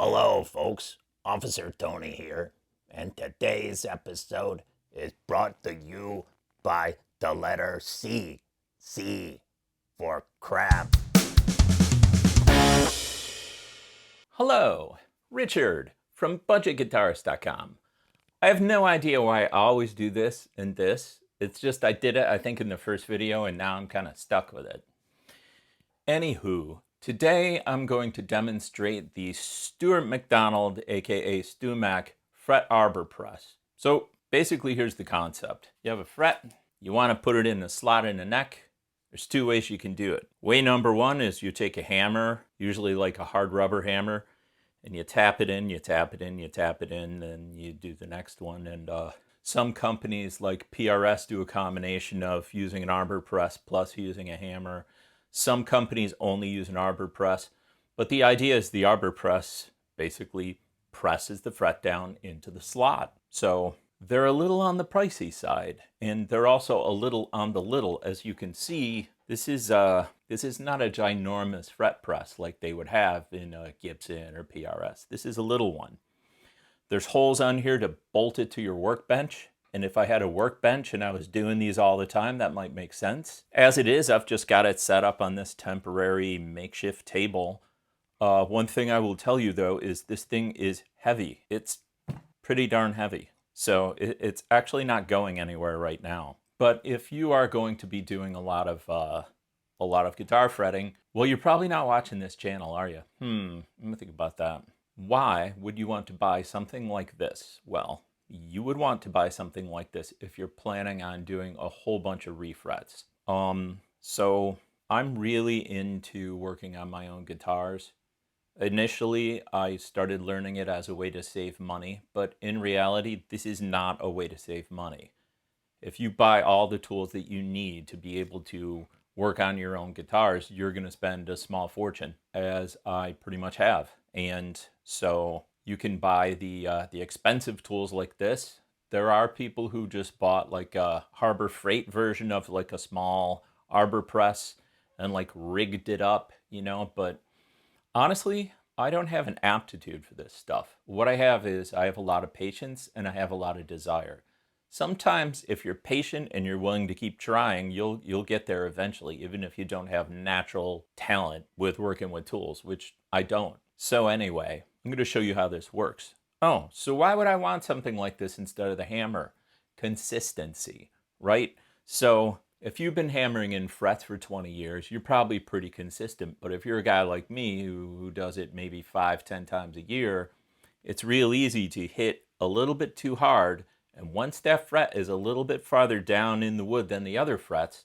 Hello, folks. Officer Tony here, and today's episode is brought to you by the letter C. C for crab. Hello, Richard from budgetguitarist.com. I have no idea why I always do this and this. It's just I did it, I think, in the first video, and now I'm kind of stuck with it. Anywho, today I'm going to demonstrate the Stewart McDonald, aka StewMac, fret arbor press. So basically, here's the concept. You have a fret, you want to put it in the slot in the neck. There's two ways you can do it. Way number one is you take a hammer, usually like a hard rubber hammer, and you tap it in, you tap it in, you tap it in, and you do the next one. And some companies like PRS do a combination of using an arbor press plus using a hammer. Some companies only use an arbor press, but the idea is the arbor press basically presses the fret down into the slot. So they're a little on the pricey side, and they're also a little on the little. As you can see, this is not a ginormous fret press like they would have in Gibson or PRS. This is a little one. There's holes on here to bolt it to your workbench, and if I had a workbench and I was doing these all the time, that might make sense. As it is, I've just got it set up on this temporary makeshift table. One thing I will tell you, though, is this thing is heavy. It's pretty darn heavy. So it's actually not going anywhere right now. But if you are going to be doing a lot of guitar fretting, well, you're probably not watching this channel, are you? Let me think about that. Why would you want to buy something like this? Well, you would want to buy something like this if you're planning on doing a whole bunch of refrets. So I'm really into working on my own guitars. Initially, I started learning it as a way to save money, but in reality, this is not a way to save money. If you buy all the tools that you need to be able to work on your own guitars, you're going to spend a small fortune, as I pretty much have. And so you can buy the expensive tools like this. There are people who just bought like a Harbor Freight version of like a small arbor press and like rigged it up, you know, but honestly, I don't have an aptitude for this stuff. What I have is I have a lot of patience and I have a lot of desire. Sometimes if you're patient and you're willing to keep trying, you'll get there eventually, even if you don't have natural talent with working with tools, which I don't. So anyway, I'm going to show you how this works. Oh, so why would I want something like this instead of the hammer? Consistency, right? So if you've been hammering in frets for 20 years, you're probably pretty consistent. But if you're a guy like me who does it maybe 5-10 times a year, it's real easy to hit a little bit too hard. And once that fret is a little bit farther down in the wood than the other frets,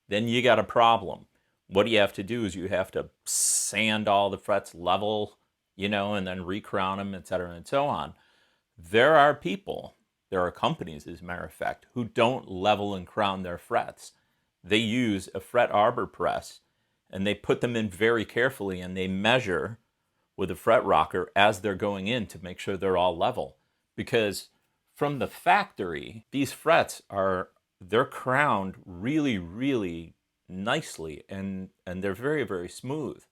then you got a problem. What you have to do is you have to sand all the frets level, you know, and then recrown them, etc. and so on. There are companies, as a matter of fact, who don't level and crown their frets. They use a fret arbor press and they put them in very carefully and they measure with a fret rocker as they're going in to make sure they're all level. Because from the factory, these frets they're crowned really, really nicely and they're very, very smooth.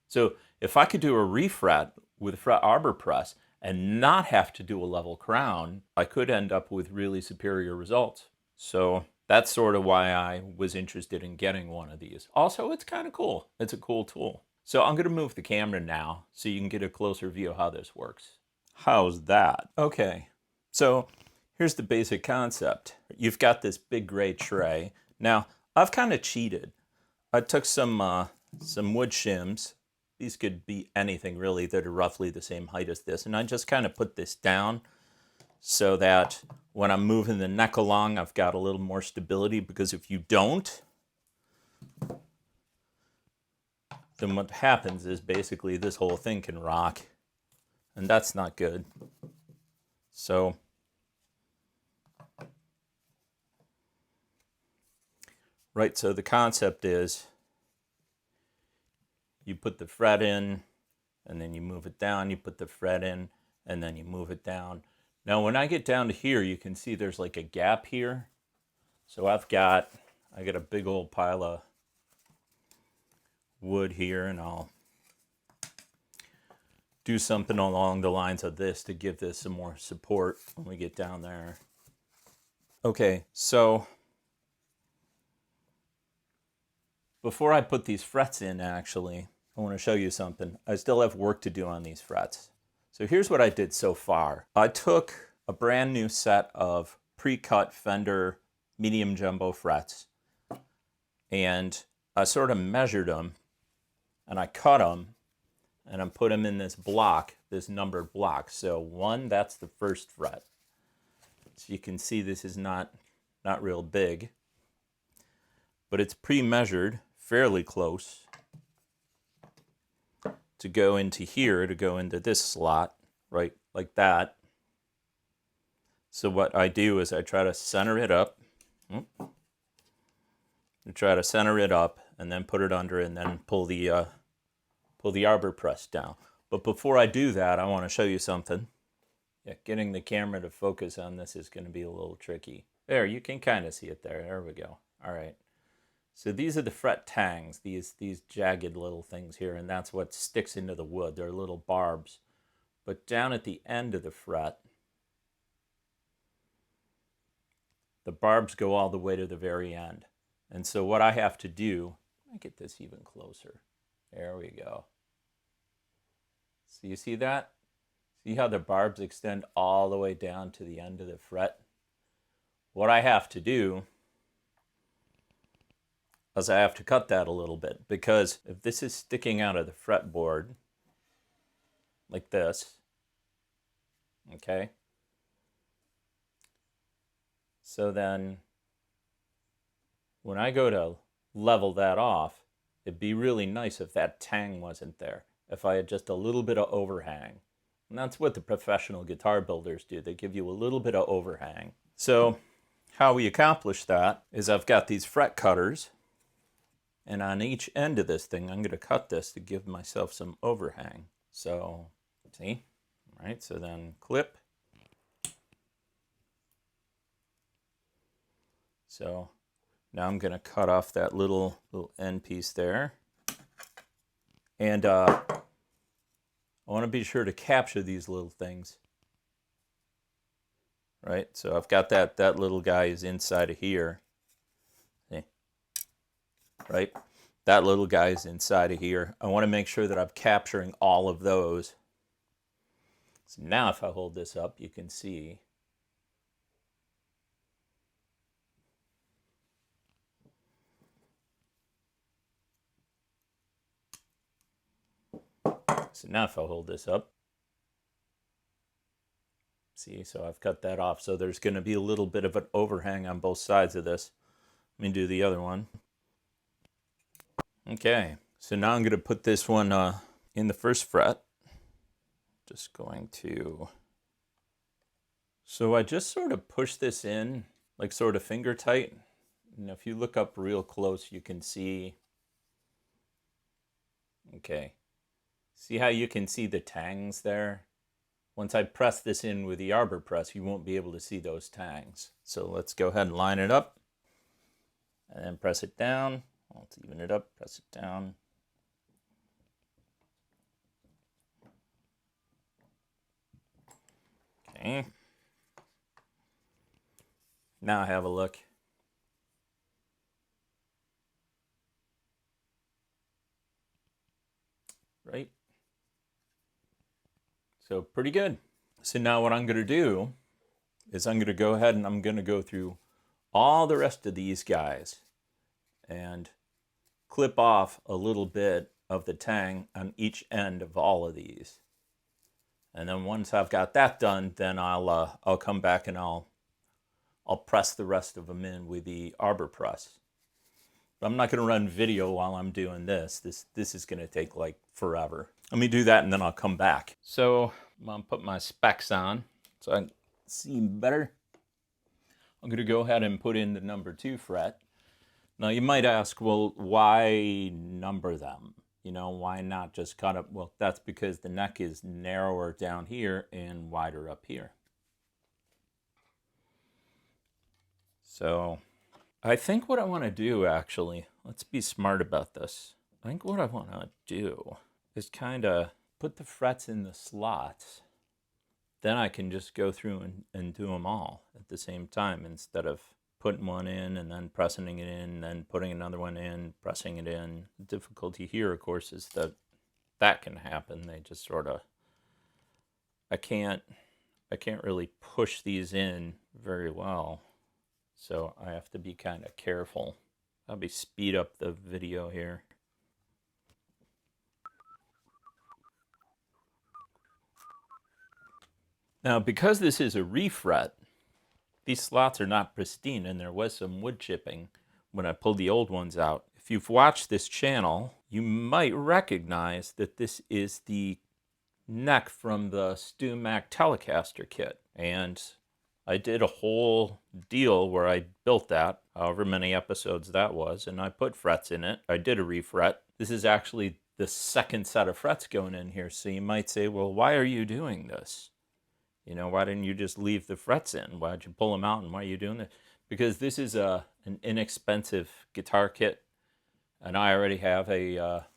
So if I could do a refret with a fret arbor press and not have to do a level crown, I could end up with really superior results. So that's sort of why I was interested in getting one of these. Also, it's kind of cool. It's a cool tool. So I'm going to move the camera now so you can get a closer view of how this works. How's that? Okay, so here's the basic concept. You've got this big gray tray. Now, I've kind of cheated. I took some wood shims. These could be anything really that are roughly the same height as this. And I just kind of put this down so that when I'm moving the neck along, I've got a little more stability, because if you don't, then what happens is basically this whole thing can rock, and that's not good. So right, so the concept is you put the fret in, and then you move it down, you put the fret in, and then you move it down. Now, when I get down to here, you can see there's like a gap here. So I got a big old pile of wood here, and I'll do something along the lines of this to give this some more support when we get down there. Okay, so before I put these frets in, actually, I want to show you something. I still have work to do on these frets. So here's what I did so far. I took a brand new set of pre-cut Fender medium jumbo frets, and I sort of measured them, and I cut them, and I put them in this block, this numbered block. So 1, that's the first fret. So you can see this is not real big, but it's pre-measured fairly close to go into here, to go into this slot, right, like that. So what I do is I try to center it up. I try to center it up and then put it under and then pull the arbor press down. But before I do that, I want to show you something. Yeah, getting the camera to focus on this is going to be a little tricky. There, you can kind of see it there. There we go. All right. So these are the fret tangs, these jagged little things here, and that's what sticks into the wood. They're little barbs. But down at the end of the fret, the barbs go all the way to the very end. And so what I have to do, let me get this even closer. There we go. So you see that? See how the barbs extend all the way down to the end of the fret? What I have to do is I have to cut that a little bit, because if this is sticking out of the fretboard like this, okay, so then when I go to level that off, it'd be really nice if that tang wasn't there, if I had just a little bit of overhang. And that's what the professional guitar builders do. They give you a little bit of overhang. So how we accomplish that is I've got these fret cutters, and on each end of this thing, I'm going to cut this to give myself some overhang. So, see? All right, so then clip. So now I'm going to cut off that little end piece there. And I want to be sure to capture these little things. Right, so I've got that little guy is inside of here. See? Right, that little guy is inside of here. I want to make sure that I'm capturing all of those. So now if I hold this up, you can see. So now if I hold this up, see, so I've cut that off. So there's going to be a little bit of an overhang on both sides of this. Let me do the other one. Okay, so now I'm going to put this one in the first fret. Just going to... So I just sort of push this in, like sort of finger tight. And if you look up real close, you can see... Okay. See how you can see the tangs there? Once I press this in with the arbor press, you won't be able to see those tangs. So let's go ahead and line it up. And then press it down. Let's even it up, press it down. Okay. Now have a look. Right? So pretty good. So now what I'm going to do is I'm going to go ahead and I'm going to go through all the rest of these guys and clip off a little bit of the tang on each end of all of these. And then once I've got that done, then I'll come back and I'll press the rest of them in with the arbor press. But I'm not going to run video while I'm doing this. This is going to take like forever. Let me do that and then I'll come back. So I'm going to put my specs on so I can see better. I'm going to go ahead and put in the number 2 fret. Now you might ask, well, why number them? You know, why not just cut up? Well, that's because the neck is narrower down here and wider up here. So I think what I want to do, actually, let's be smart about this. I think what I want to do is kind of put the frets in the slots, then I can just go through and do them all at the same time instead of putting one in and then pressing it in, and then putting another one in, pressing it in. The difficulty here, of course, is that that can happen. They just sort of, I can't really push these in very well. So I have to be kind of careful. I'll be speed up the video here. Now, because this is a refret, these slots are not pristine, and there was some wood chipping when I pulled the old ones out. If you've watched this channel, you might recognize that this is the neck from the StewMac Telecaster kit. And I did a whole deal where I built that, however many episodes that was, and I put frets in it. I did a refret. This is actually the second set of frets going in here, so you might say, well, why are you doing this? You know, why didn't you just leave the frets in? Why'd you pull them out, and why are you doing this? Because this is an inexpensive guitar kit, and I already have a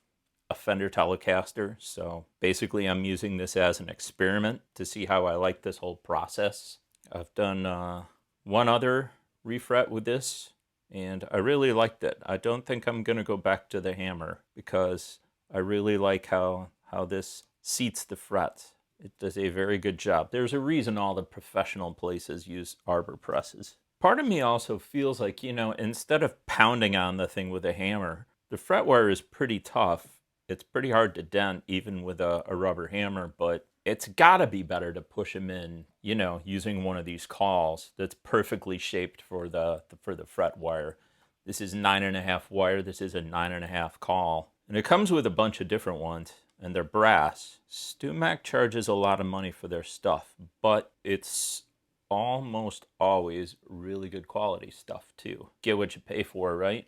Fender Telecaster, so basically I'm using this as an experiment to see how I like this whole process. I've done one other refret with this, and I really liked it. I don't think I'm going to go back to the hammer because I really like how this seats the frets. It does a very good job. There's a reason all the professional places use Arbor presses. Part of me also feels like, you know, instead of pounding on the thing with a hammer, the fret wire is pretty tough. It's pretty hard to dent even with a rubber hammer, but it's gotta be better to push them in, you know, using one of these cauls that's perfectly shaped for the fret wire. This is 9.5 wire. This is a 9.5 caul. And it comes with a bunch of different ones, and they're brass. StewMac charges a lot of money for their stuff, but it's almost always really good quality stuff too. Get what you pay for, right?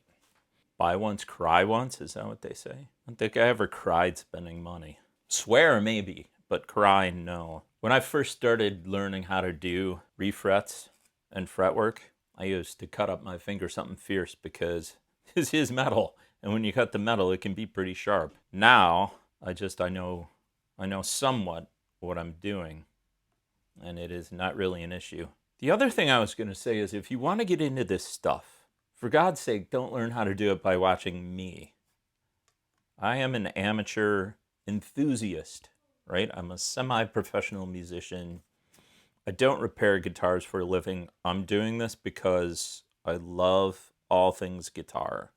Buy once, cry once, is that what they say? I don't think I ever cried spending money. Swear maybe, but cry no. When I first started learning how to do refrets and fretwork, I used to cut up my finger something fierce because this is metal. And when you cut the metal, it can be pretty sharp. Now, I know somewhat what I'm doing, and it is not really an issue. The other thing I was going to say is if you want to get into this stuff, for God's sake, don't learn how to do it by watching me. I am an amateur enthusiast, right? I'm a semi-professional musician. I don't repair guitars for a living. I'm doing this because I love all things guitar.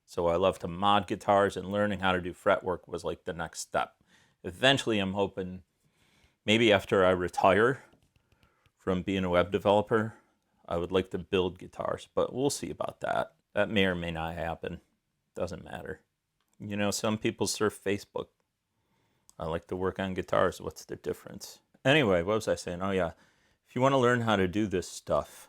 So I love to mod guitars, and learning how to do fretwork was like the next step. Eventually, I'm hoping maybe after I retire from being a web developer, I would like to build guitars, but we'll see about that. That may or may not happen. Doesn't matter. You know, some people surf Facebook. I like to work on guitars. What's the difference? Anyway, what was I saying? Oh yeah, if you want to learn how to do this stuff,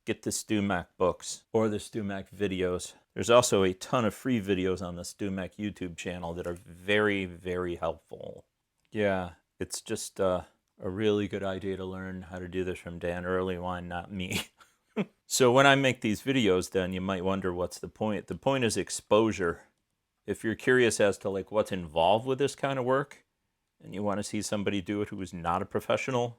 get the StewMac books or the StewMac videos. There's also a ton of free videos on the StewMac YouTube channel that are very, very helpful. Yeah, it's just a really good idea to learn how to do this from Dan Earlywine, not me. So when I make these videos, then you might wonder what's the point. The point is exposure. If you're curious as to like what's involved with this kind of work, and you want to see somebody do it who is not a professional,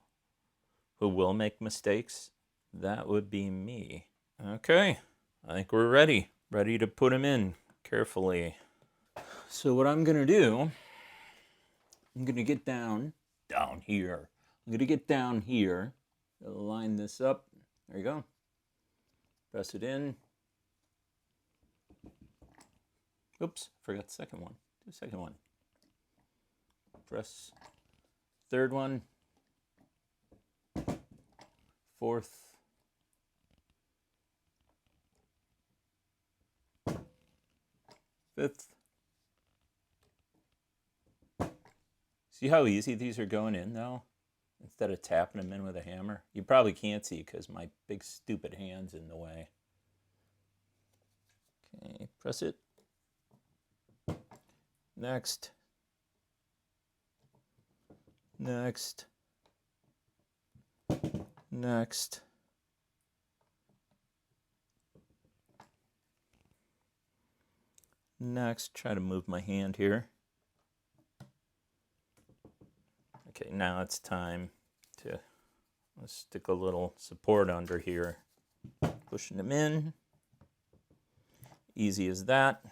who will make mistakes, that would be me. Okay, I think we're ready to put them in carefully. So what I'm gonna do, I'm gonna get down here. I'm gonna get down here, line this up. There you go. Press it in. Oops, forgot the second one. Do the second one. Press third one. Fourth. Fifth. See how easy these are going in now? Instead of tapping them in with a hammer. You probably can't see because my big stupid hand's in the way. Okay, press it. Next. Next. Next. Next, try to move my hand here. Okay, now it's time to stick a little support under here. Pushing them in. Easy as that.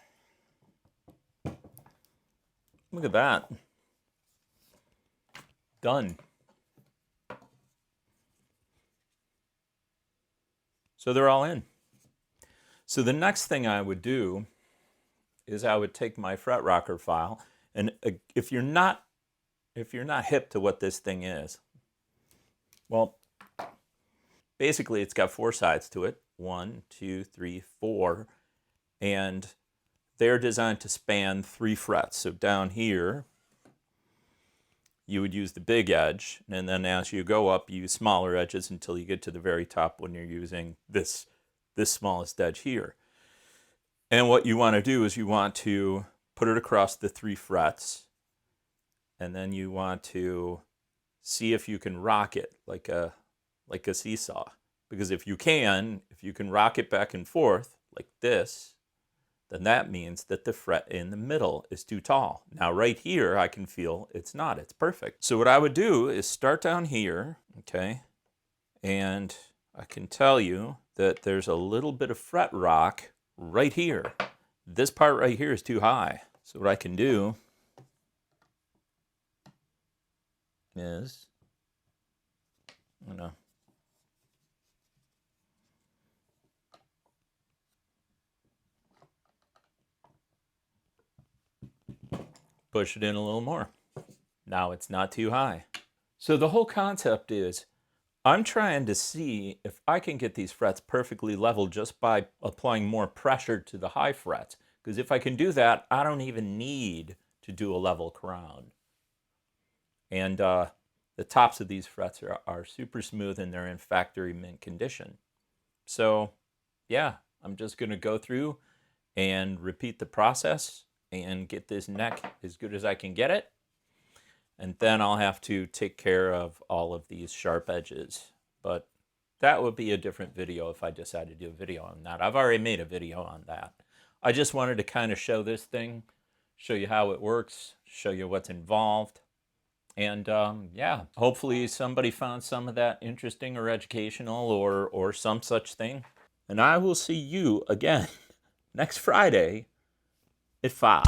Look at that. Done. So they're all in. So the next thing I would do is I would take my fret rocker file, and if you're not hip to what this thing is, well, basically it's got 4 sides to it. 1, 2, 3, 4, and they're designed to span 3 frets. So down here, you would use the big edge, and then as you go up, you use smaller edges until you get to the very top when you're using this smallest edge here. And what you want to do is you want to put it across the 3 frets, and then you want to see if you can rock it like a seesaw. Because if you can rock it back and forth like this, then that means that the fret in the middle is too tall. Now right here, I can feel it's not, it's perfect. So what I would do is start down here, okay? And I can tell you that there's a little bit of fret rock right here. This part right here is too high. So what I can do is, I'm gonna push it in a little more. Now it's not too high. So the whole concept is I'm trying to see if I can get these frets perfectly level just by applying more pressure to the high frets. Because if I can do that, I don't even need to do a level crown. And the tops of these frets are super smooth and they're in factory mint condition. So yeah, I'm just going to go through and repeat the process and get this neck as good as I can get it. And then I'll have to take care of all of these sharp edges. But that would be a different video if I decided to do a video on that. I've already made a video on that. I just wanted to kind of show this thing, show you how it works, show you what's involved. And yeah, hopefully somebody found some of that interesting or educational or some such thing. And I will see you again next Friday at 5.